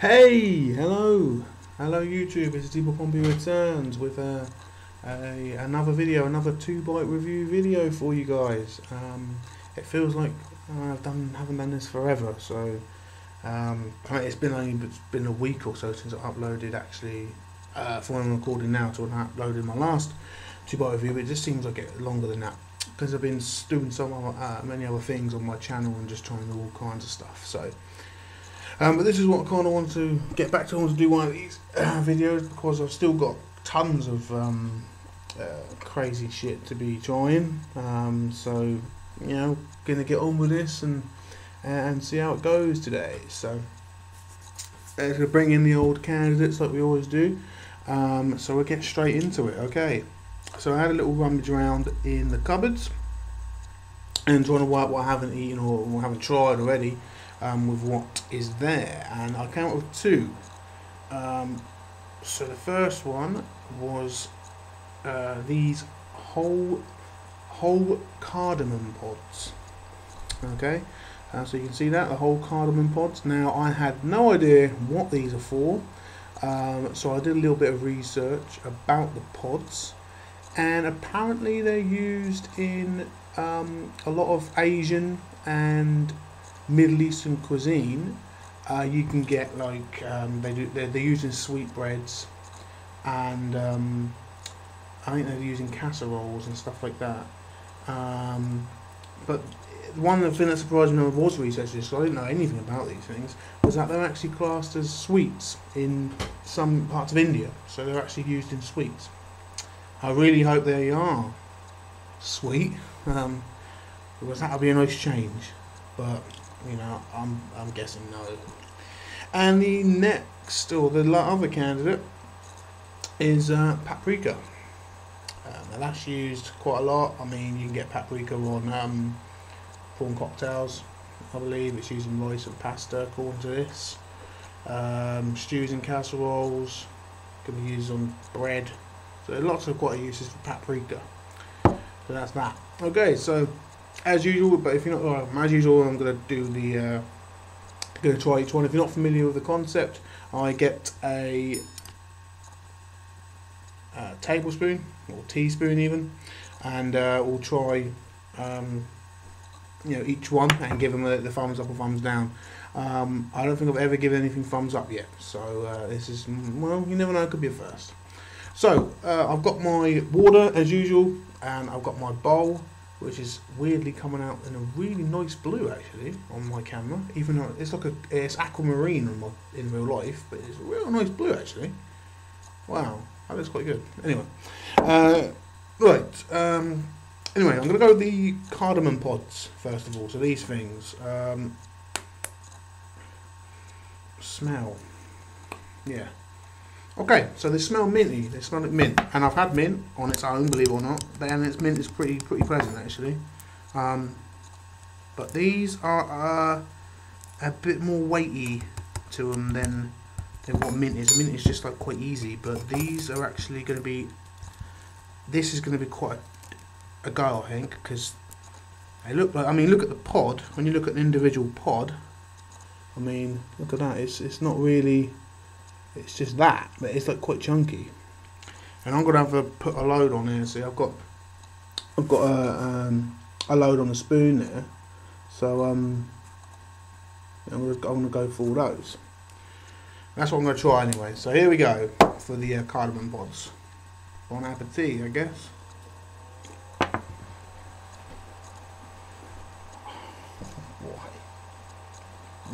Hey, hello YouTube. It's dboypompeyreturns with another video, another 2 bite review video for you guys. It feels like haven't done this forever, so it's been a week or so since I uploaded actually for when I'm recording now to when I uploaded my last 2 bite review. But it just seems like it longer than that because I've been doing many other things on my channel and just trying to do all kinds of stuff. So. But this is what I kind of want to get back to. I want to do one of these videos because I've still got tons of crazy shit to be trying. So gonna get on with this and see how it goes today. So to bring in the old candidates like we always do. So we'll get straight into it. Okay. So I had a little rummage around in the cupboards and trying to work what I haven't eaten or haven't tried already. With what is there, and I came up with 2. So the first one was these whole cardamom pods. Okay, so you can see that, the whole cardamom pods. Now I had no idea what these are for, so I did a little bit of research about the pods, and apparently they're used in a lot of Asian and Middle Eastern cuisine. You can get like they're using sweetbreads, and I think they're using casseroles and stuff like that. But one of the things that surprised me when I was researching this, because I didn't know anything about these things, was that they're actually classed as sweets in some parts of India. So they're actually used in sweets. I really hope they are sweet, because that would be a nice change. But I'm guessing no. And the next, or the other candidate, is paprika. Now that's used quite a lot. I mean, you can get paprika on prawn cocktails. I believe it's used in rice and pasta, according to this. Stews and casseroles can be used on bread. So lots of quite uses for paprika. So that's that. Okay, so. As usual, but if you're not, as usual, I'm gonna do gonna try each one. If you're not familiar with the concept, I get a tablespoon or teaspoon even, and we'll try each one and give them the thumbs up or thumbs down. I don't think I've ever given anything thumbs up yet, so this is, well, you never know, it could be a first. So I've got my water as usual, and I've got my bowl, which is weirdly coming out in a really nice blue actually on my camera, even though it's aquamarine in real life, but it's a real nice blue actually. Wow, that looks quite good. Anyway, anyway, I'm going to go with the cardamom pods first of all. So these things, smell, yeah. Okay, so they smell minty. They smell like mint, and I've had mint on its own, believe it or not. And its mint is pretty pleasant actually. But these are a bit more weighty to them than what mint is. Mint is just like quite easy, but these are actually going to be. This is going to be quite a go, I think, because they look like. I mean, look at the pod. When you look at an individual pod, I mean, look at that. It's not really. It's just that, but it's like quite chunky, and I'm gonna have to put a load on here. See, I've got a load on the spoon there, so I'm gonna go for all those. That's what I'm gonna try anyway. So here we go for the cardamom pods. Bon appetit, I guess.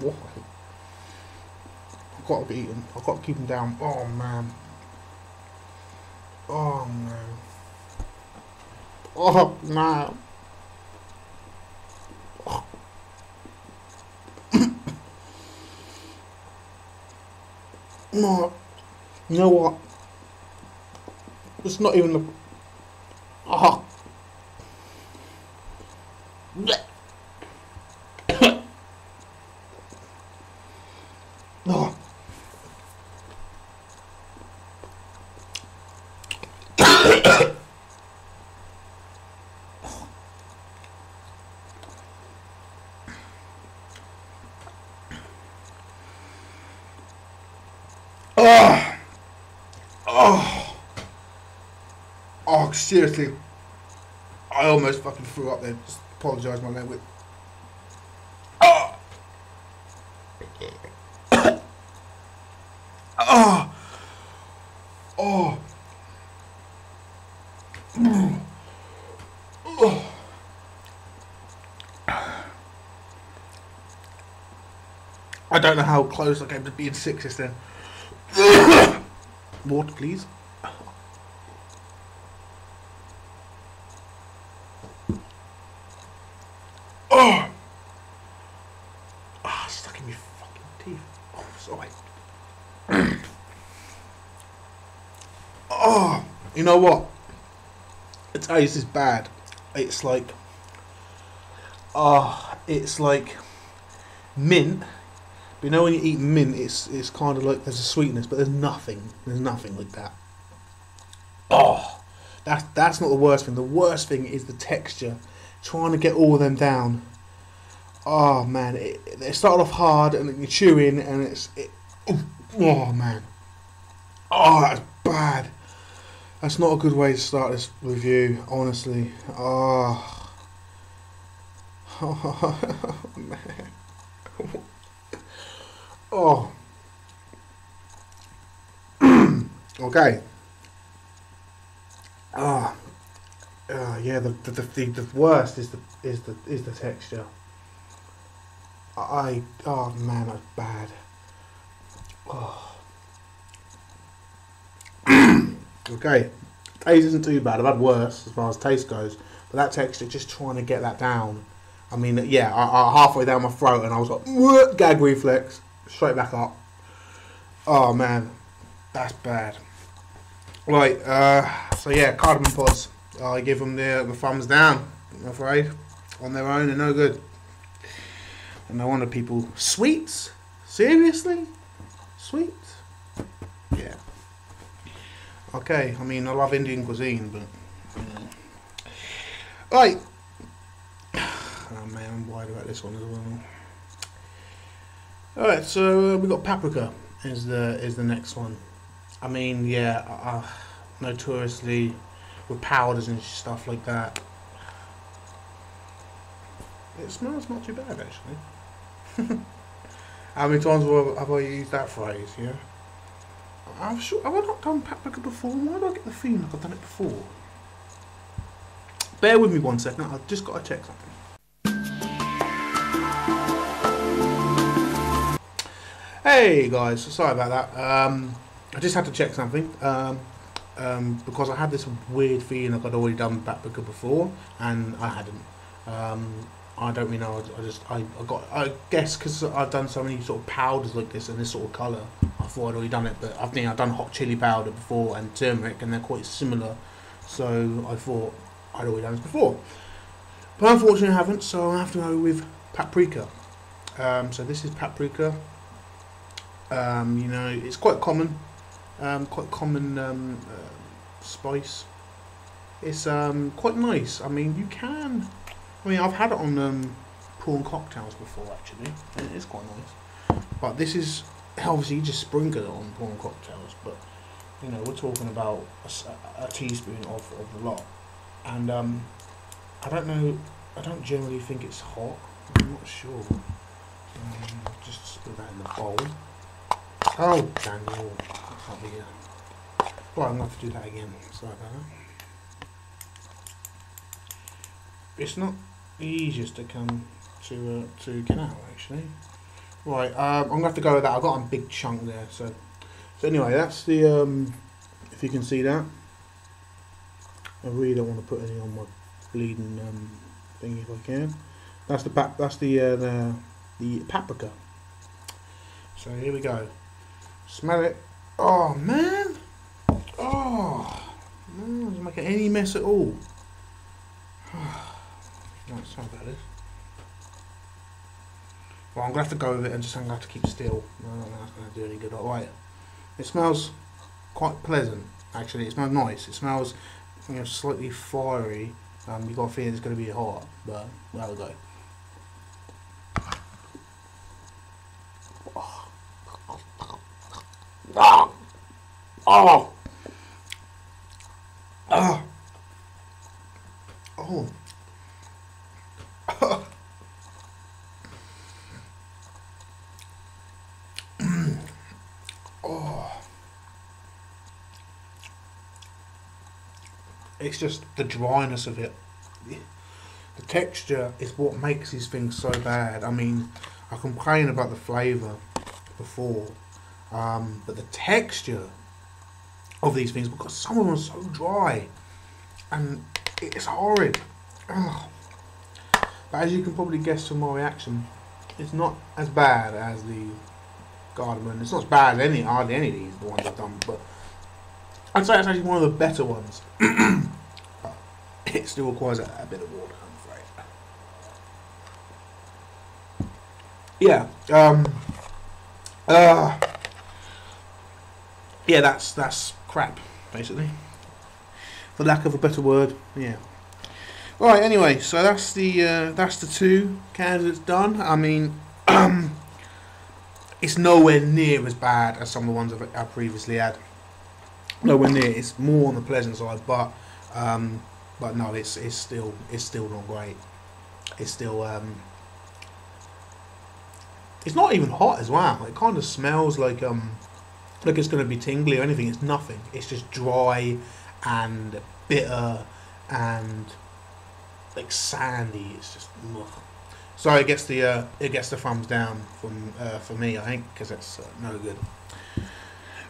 Why? I've got to eat them. I've got to keep them down. Oh man. Oh man. Oh no. Oh. No. You know what? It's not even the. Oh. Oh. Oh, oh, oh, seriously. I almost fucking threw up there. Just apologise, my language. Oh, oh, oh, oh. I don't know how close I came to being sick just then. Water, please. Oh, oh, stuck in my fucking teeth. Oh, sorry. Oh, you know what? It tastes bad. It's like, it's like mint. But you know when you eat mint, it's kind of like there's a sweetness, but there's nothing like that. Oh, that's not the worst thing. The worst thing is the texture. Trying to get all of them down. Oh man, it started off hard, and then you're chewing, and oh man, oh that's bad. That's not a good way to start this review, honestly. Oh, oh man. Oh. Okay. Oh. Yeah. The worst is the texture. Oh man, that's bad. Oh. Okay. Taste isn't too bad. I've had worse as far as taste goes, but that texture, just trying to get that down. I mean, yeah, I halfway down my throat, and I was like, gag reflex, straight back up. Oh man, that's bad. Right, so yeah, cardamom pods. I give them the thumbs down. I'm afraid, on their own, they're no good. And no wonder people, sweets? Seriously? Sweets? Yeah. Okay, I mean, I love Indian cuisine, but right. Oh man, I'm worried about this one as well. Alright, so we got paprika is the next one. I mean, yeah, notoriously with powders and stuff like that. It smells not too bad actually. How many times have I used that phrase? Yeah, I'm sure. Have I not done paprika before? Why do I get the feeling like I've done it before? Bear with me 1 second. I've just got to check something. Hey guys, sorry about that. I just had to check something because I had this weird feeling like I'd already done paprika before, and I hadn't. I don't really know. I guess because I've done so many sort of powders like this and this sort of colour, I thought I'd already done it. But I've done hot chili powder before and turmeric, and they're quite similar. So I thought I'd already done this before, but unfortunately I haven't. So I have to go with paprika. So this is paprika. You know, it's quite common spice. It's quite nice. I mean, you can. I mean, I've had it on prawn cocktails before actually, and it is quite nice. But this is obviously you just sprinkle it on prawn cocktails, but you know we're talking about a teaspoon of the lot, and I don't know. I don't generally think it's hot. I'm not sure. Just put that in the bowl. Oh, Daniel. That's not the, well, I'm going to have to do that again. Sorry about that. It's not the easiest to come to get out, actually. Right, I'm going to have to go with that. I've got a big chunk there. So anyway, that's the, if you can see that. I really don't want to put any on my bleeding thing if I can. That's the paprika. So here we go. Smell it. Oh man. Oh man, doesn't make any mess at all. No, it's not about it. Well, I'm gonna have to go with it and I'm gonna have to keep still. No, that's gonna do any good. Alright. It smells quite pleasant, actually. It smells nice. It smells, you know, slightly fiery. You got a feeling it's gonna be hot, but there we go. Oh. Oh. Oh. Oh. It's just the dryness of it. The texture is what makes these things so bad. I mean, I complained about the flavour before, but the texture of these things, because some of them are so dry, and it's horrid. Ugh. But as you can probably guess from my reaction, it's not as bad as the Cardamom. It's not as bad as hardly any of these, the ones I've done, but I'd say it's actually one of the better ones. It still requires a bit of water, I'm afraid. Yeah. Yeah, that's crap, basically, for lack of a better word. Yeah. Right. Anyway, so that's the two candidates done. I mean, it's nowhere near as bad as some of the ones I've previously had. Nowhere near. It's more on the pleasant side, but no, it's still not great. It's still it's not even hot as well. It kind of smells like it's going to be tingly or anything. It's nothing. It's just dry and bitter and like sandy. It's just ugh. So it gets the thumbs down from for me, I think, because it's no good.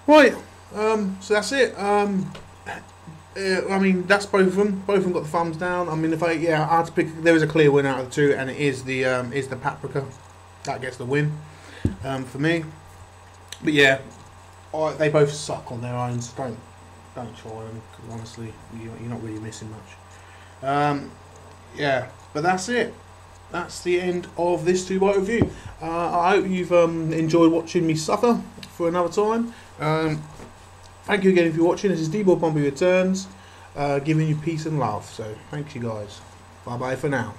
Right. So that's it. I mean, that's both of them. Both of them got the thumbs down. I mean, I had to pick, there is a clear winner out of the two, and it is the Paprika that gets the win for me. But yeah, they both suck on their own. So don't try them, because honestly, you're not really missing much. Yeah, but that's it. That's the end of this 2-bite review. I hope you've enjoyed watching me suffer for another time. Thank you again if you're watching. This is dboypompeyreturns, giving you peace and love. So thanks you guys. Bye bye for now.